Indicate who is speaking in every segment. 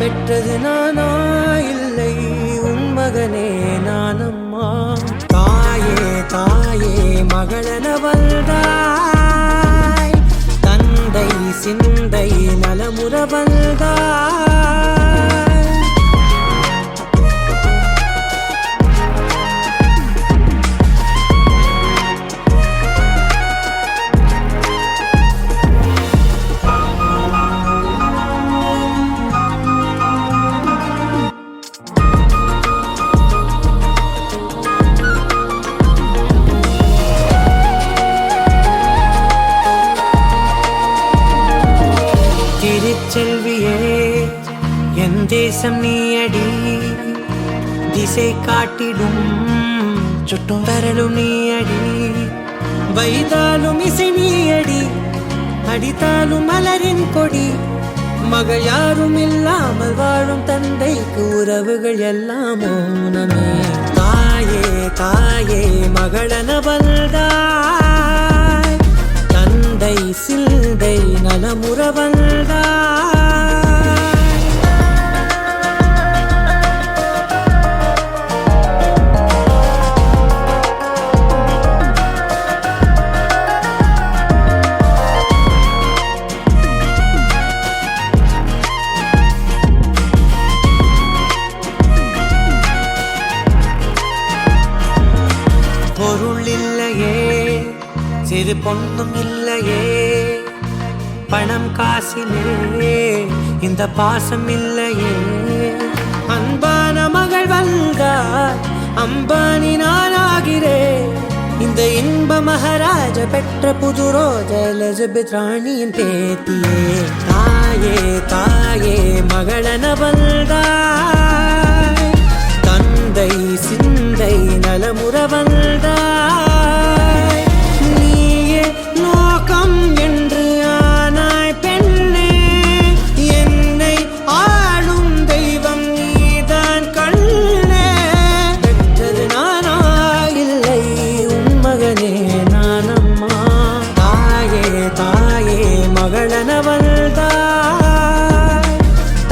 Speaker 1: பெற்றது நானா இல்லை உன் மகனே நானம்மா. தாயே தாயே மகளென வந்தாய், தந்தை சிந்தை நலமுற வந்தாய். திருச்செல்வியே என் தேசம் நீயடி, திசை காட்டிடும் சுட்டும் வரலும் நீயடி. வைத்தாலும் இசை நீயடி, அடித்தாலும் மலரின் கொடி. மகள் யாரும் இல்லாமல் வாழும் தந்தைக்கு உறவுகள் எல்லாம் மௌனமே. தாயே தாயே மகளென வந்தாய், தந்தை சிந்தை நலமுற வந்தாய். பொருள் இல்லையே, சிறு பொண்ணும் இல்லையே, பணம் காசிலே இந்த பாசம் இல்லையே. அன்பான மகள் வந்தார், அம்பானி நானாகிறேன். இந்த இன்ப மகாராஜ பெற்ற புது ரோஜ எலிசபெத் ராணியின் பேத்தியே. தாயே தாயே மகளென வந்தாய், தந்தை சிந்தை நலமுற வந்தாய். நீயே லோகம் என்று ஆனாய் பெண்ணே, என்னை ஆளும் தெய்வம் நீதான் கண்ணே. பெற்றது நானா இல்லை உன் மகனே நானம்மா. தாயே தாயே மகளென வந்தாய்,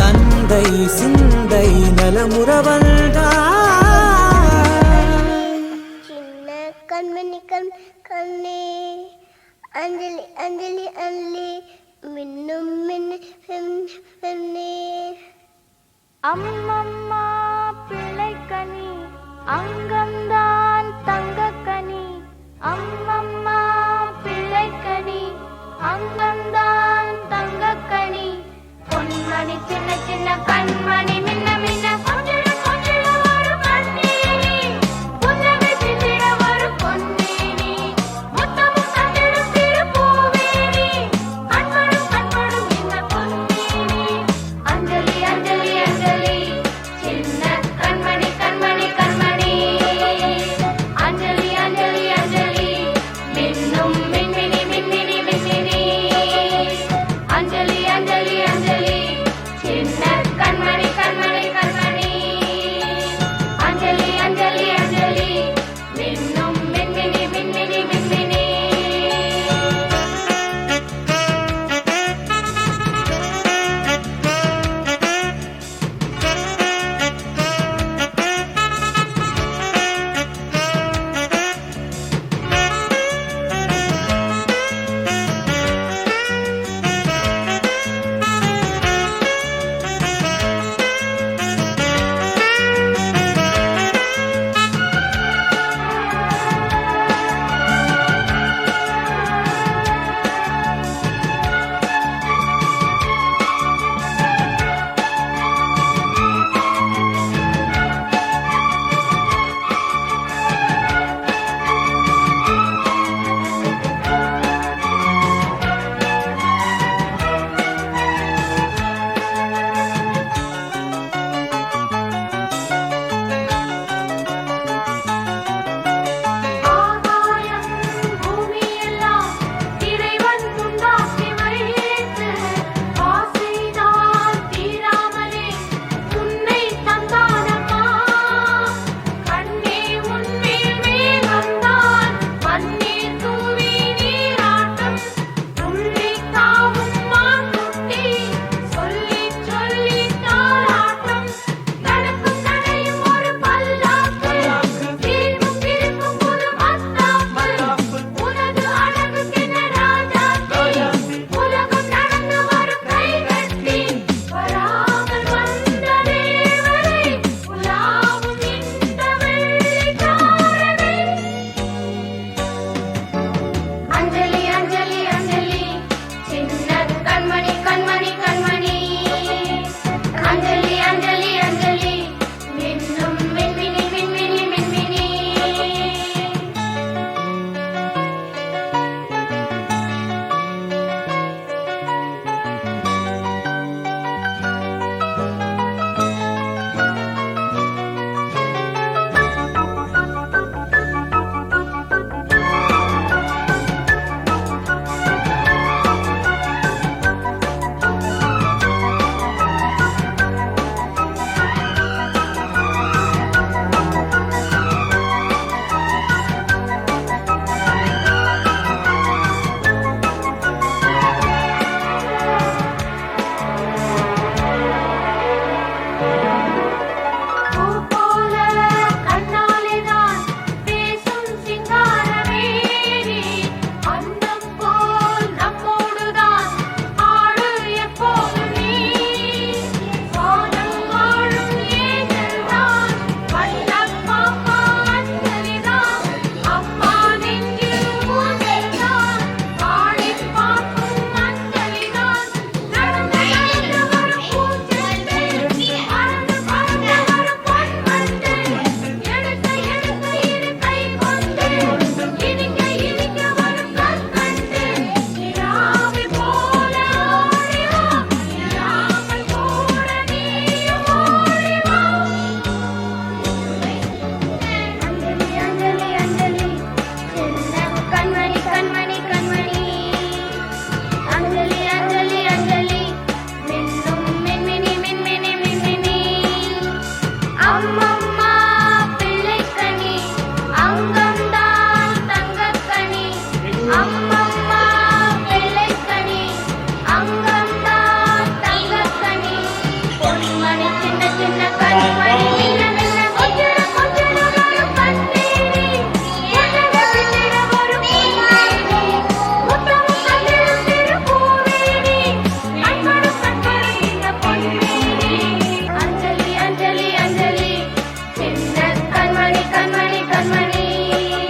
Speaker 1: தந்தை சிந்தை நலமுற வந்தாய்.
Speaker 2: கண்மணி கண்ணே அஞ்சலி அஞ்சலி அஞ்சலி மின்னும் மின்னே.
Speaker 3: அம்மம்மா பிள்ளைக்கனி அங்கம்தான்